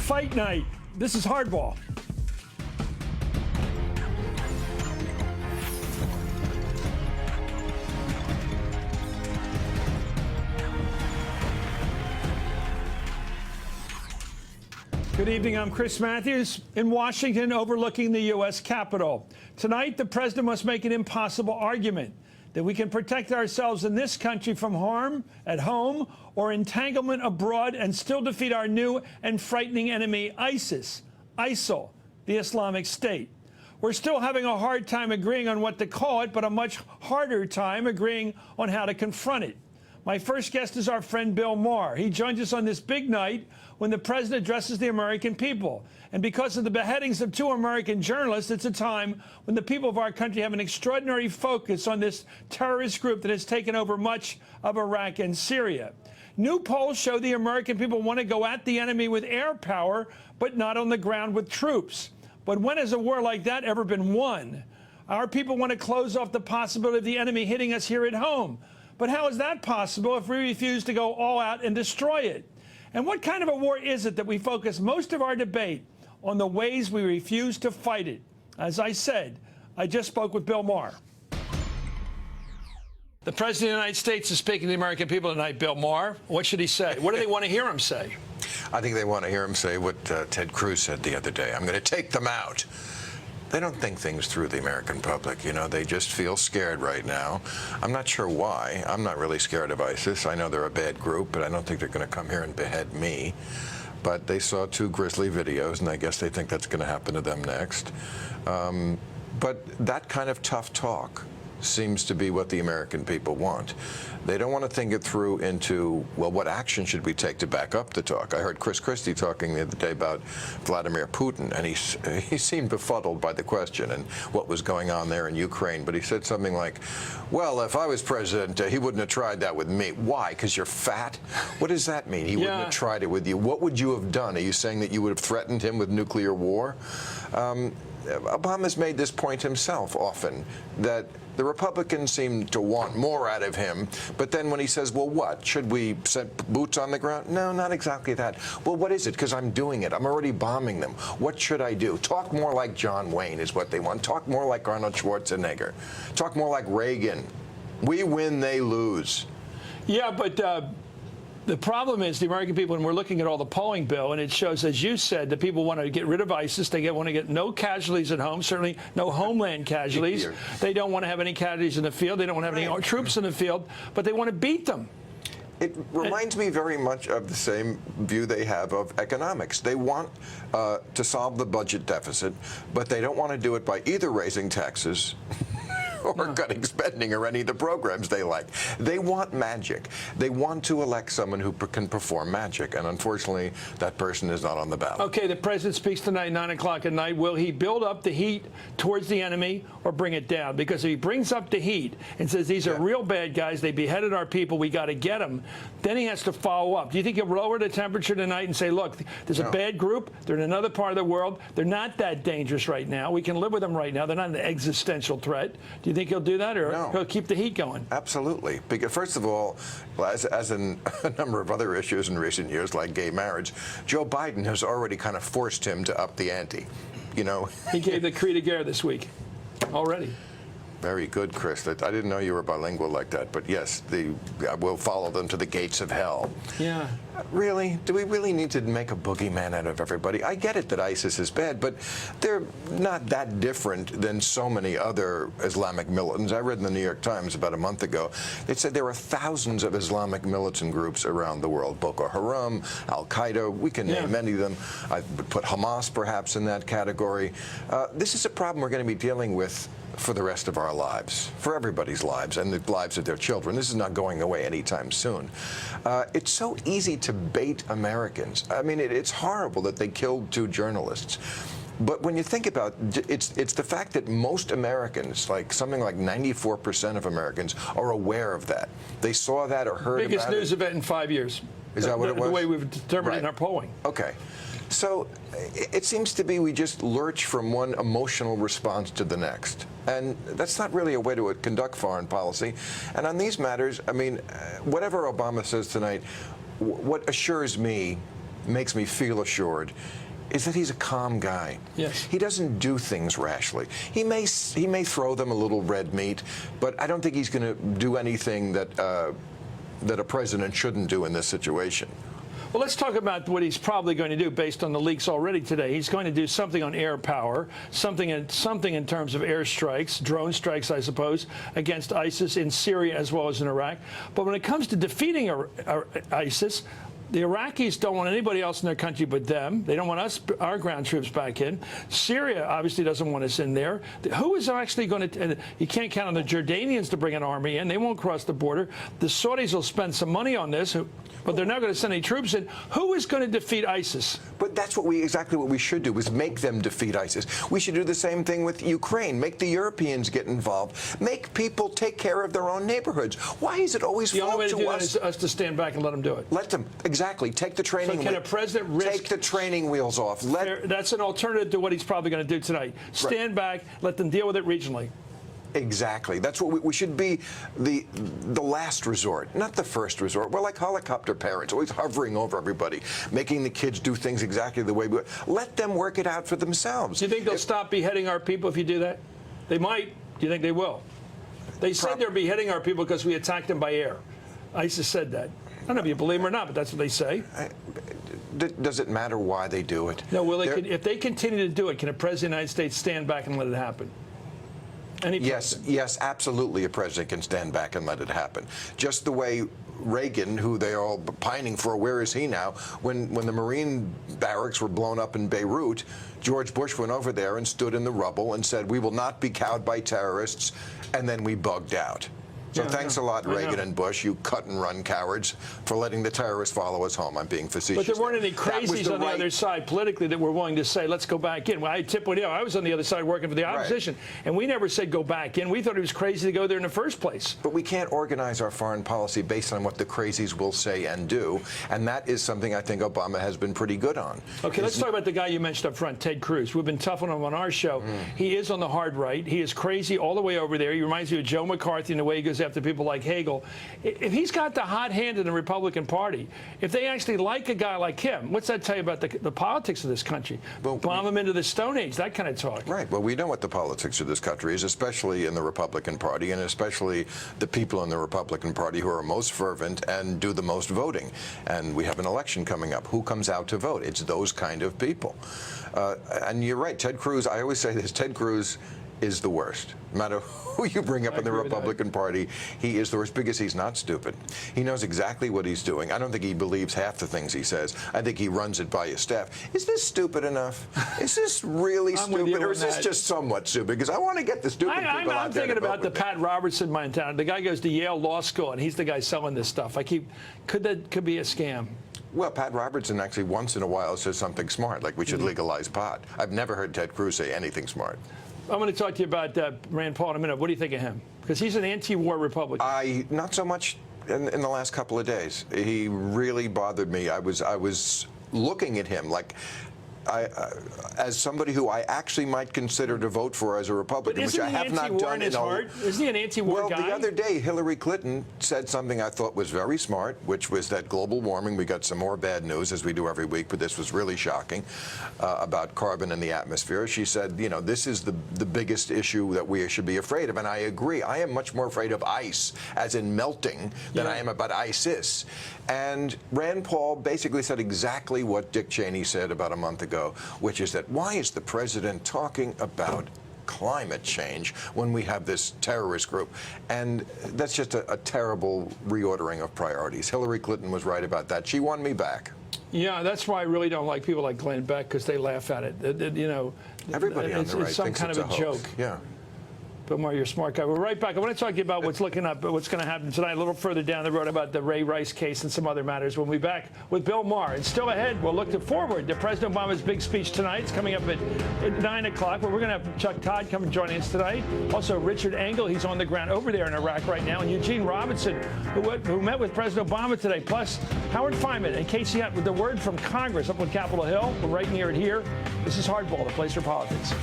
Fight night. This is Hardball. Good evening. I'm Chris Matthews in Washington, overlooking the U.S. Capitol. Tonight, the president must make an impossible argument that we can protect ourselves in this country from harm at home or entanglement abroad and still defeat our new and frightening enemy, ISIL, the Islamic State. We're still having a hard time agreeing on what to call it, but a much harder time agreeing on how to confront it. My first guest is our friend Bill Maher. He joins us on this big night when the president addresses the American people. And because of the beheadings of 2 American journalists, it's a time when the people of our country have an extraordinary focus on this terrorist group that has taken over much of Iraq and Syria. New polls show the American people want to go at the enemy with air power, but not on the ground with troops. But when has a war like that ever been won? Our people want to close off the possibility of the enemy hitting us here at home. But how is that possible if we refuse to go all out and destroy it? And what kind of a war is it that we focus most of our debate on the ways we refuse to fight it? As I said, I just spoke with Bill Maher. The President of the United States is speaking to the American people tonight, Bill Maher. What should he say? What do they want to hear him say? I think they want to hear him say what Ted Cruz said the other day. I'm going to take them out. They don't think things through, the American public. You know, they just feel scared right now. I'm not sure why. I'm not really scared of ISIS. I know they're a bad group, but I don't think they're going to come here and behead me. But they saw 2 grisly videos, and I guess they think that's going to happen to them next. But that kind of tough talk seems to be what the American people want. They don't want to think it through into, well, what action should we take to back up the talk? I heard Chris Christie talking the other day about Vladimir Putin, and he seemed befuddled by the question and what was going on there in Ukraine. But he said something like, well, if I was president, he wouldn't have tried that with me. Why? Because you're fat? What does that mean? He wouldn't have tried it with you. What would you have done? Are you saying that you would have threatened him with nuclear war? Obama's made this point himself often, that the Republicans seem to want more out of him, but then when he says, well, what? Should we set boots on the ground? No, not exactly that. Well, what is it? Because I'm doing it. I'm already bombing them. What should I do? Talk more like John Wayne is what they want. Talk more like Arnold Schwarzenegger. Talk more like Reagan. We win, they lose. Yeah, but the problem is the American people, and we're looking at all the polling, Bill, and it shows, as you said, that people want to get rid of ISIS. They want to get no casualties at home, certainly no homeland casualties. They don't want to have any casualties in the field. They don't want to have any troops in the field, but they want to beat them. It reminds me very much of the same view they have of economics. They want to solve the budget deficit, but they don't want to do it by either raising taxes or cutting spending or any of the programs they like. They want magic. They want to elect someone who can perform magic, and unfortunately, that person is not on the ballot. Okay, the president speaks tonight, 9 o'clock at night. Will he build up the heat towards the enemy or bring it down? Because if he brings up the heat and says these are real bad guys, they beheaded our people, we got to get them, then he has to follow up. Do you think he'll lower the temperature tonight and say, look, there's a bad group, they're in another part of the world, they're not that dangerous right now, we can live with them right now, they're not an existential threat? Do you think he'll do that, or he'll keep the heat going? Absolutely. Because first of all, as in a number of other issues in recent years, like gay marriage, Joe Biden has already kind of forced him to up the ante. You know, he gave the cri de guerre this week already. Very good, Chris. I didn't know you were bilingual like that, but yes, we'll follow them to the gates of hell. Yeah. Really? Do we really need to make a boogeyman out of everybody? I get it that ISIS is bad, but they're not that different than so many other Islamic militants. I read in the New York Times about a month ago, it said there are thousands of Islamic militant groups around the world. Boko Haram, Al-Qaeda, we can name many of them. I would put Hamas perhaps in that category. This is a problem we're going to be dealing with for the rest of our lives, for everybody's lives, and the lives of their children. This is not going away anytime soon. It's so easy to bait Americans. I mean, it's horrible that they killed 2 journalists. But when you think about it, it's the fact that most Americans, like something like 94% of Americans, are aware of that. They saw that or heard about it. Biggest news event in 5 years. Is that what it was? The way we've determined it in our polling. Okay. So it seems to be we just lurch from one emotional response to the next. And that's not really a way to conduct foreign policy. And on these matters, I mean, whatever Obama says tonight, what assures me makes me feel assured is that he's a calm guy. Yes. He doesn't do things rashly. He may throw them a little red meat, but I don't think he's going to do anything that that a president shouldn't do in this situation. Well, let's talk about what he's probably going to do based on the leaks already today. He's going to do something on air power, something in terms of airstrikes, drone strikes, I suppose, against ISIS in Syria as well as in Iraq. But when it comes to defeating ISIS, the Iraqis don't want anybody else in their country but them. They don't want our ground troops back in. Syria obviously doesn't want us in there. Who is actually going to? You can't count on the Jordanians to bring an army in. They won't cross the border. The Saudis will spend some money on this, but they're not going to send any troops in. Who is going to defeat ISIS? But that's exactly what we should do, is make them defeat ISIS. We should do the same thing with Ukraine. Make the Europeans get involved. Make people take care of their own neighborhoods. Why is it always the only way to do us? that is us to stand back and let them do it? Let them, exactly. Take the training. So can a president risk? Take the training wheels off. That's an alternative to what he's probably going to do tonight. Stand back, let them deal with it regionally. Exactly. That's what we should be, the last resort, not the first resort. We're like helicopter parents, always hovering over everybody, making the kids do things exactly the way we let them work it out for themselves. Do you think they'll stop beheading our people if you do that? They might. Do you think they will? They said they're beheading our people because we attacked them by air. ISIS said that. I don't know if you believe them or not, but that's what they say. Does it matter why they do it? No, well, if they continue to do it, can a president of the United States stand back and let it happen? Yes, absolutely. A president can stand back and let it happen. Just the way Reagan, who they're all pining for, where is he now? When the Marine barracks were blown up in Beirut, George Bush went over there and stood in the rubble and said, "We will not be cowed by terrorists," and then we bugged out. So thanks a lot, Reagan and Bush, you cut-and-run cowards, for letting the terrorists follow us home. I'm being facetious. But there weren't any crazies on the other side politically that were willing to say, let's go back in. Well, I was on the other side working for the opposition, and we never said go back in. We thought it was crazy to go there in the first place. But we can't organize our foreign policy based on what the crazies will say and do, and that is something I think Obama has been pretty good on. Okay, let's talk about the guy you mentioned up front, Ted Cruz. We've been tough on him on our show. He is on the hard right. He is crazy all the way over there. He reminds me of Joe McCarthy in the way he goes after people like Hagel. If he's got the hot hand in the Republican Party, if they actually like a guy like him, what's that tell you about the politics of this country? Well, bomb him into the Stone Age, that kind of talk. Right. Well, we know what the politics of this country is, especially in the Republican Party, and especially the people in the Republican Party who are most fervent and do the most voting. And we have an election coming up. Who comes out to vote? It's those kind of people. And you're right, Ted Cruz, I always say this, Ted Cruz is the worst. No matter who you bring up in the Republican Party, he is the worst because he's not stupid. He knows exactly what he's doing. I don't think he believes half the things he says. I think he runs it by his staff. Is this stupid enough? Is this really stupid, or is this just somewhat stupid? Because I want to get the stupid people out there. I'm thinking about the Pat Robertson mentality. The guy goes to Yale Law School, and he's the guy selling this stuff. Could be a scam? Well, Pat Robertson actually once in a while says something smart, like we should legalize pot. I've never heard Ted Cruz say anything smart. I'm going to talk to you about Rand Paul in a minute. What do you think of him? Because he's an anti-war Republican. Not so much in the last couple of days. He really bothered me. I was looking at him like as somebody who I actually might consider to vote for as a Republican, which I have not done in heart? Isn't he an anti-war guy? Well, the other day, Hillary Clinton said something I thought was very smart, which was that global warming, we got some more bad news, as we do every week, but this was really shocking, about carbon in the atmosphere. She said, you know, this is the biggest issue that we should be afraid of, and I agree. I am much more afraid of ice, as in melting, than I am about ISIS. And Rand Paul basically said exactly what Dick Cheney said about a month ago, which is that why is the president talking about climate change when we have this terrorist group? And that's just a terrible reordering of priorities. Hillary Clinton was right about that. She won me back. Yeah, that's why I really don't like people like Glenn Beck, because they laugh at it. You know, everybody on the right it's some thinks kind it's of a joke. Yeah. Bill Maher, you're a smart guy. We're right back. I want to talk to you about what's going to happen tonight, a little further down the road, about the Ray Rice case and some other matters. We'll be back with Bill Maher. And still ahead, we'll look forward to President Obama's big speech tonight. It's coming up at 9 o'clock, where we're going to have Chuck Todd come and join us tonight. Also, Richard Engel, he's on the ground over there in Iraq right now, and Eugene Robinson, who met with President Obama today, plus Howard Fineman and Casey Hunt with the word from Congress up on Capitol Hill. We're right near it here. This is Hardball, the place for politics.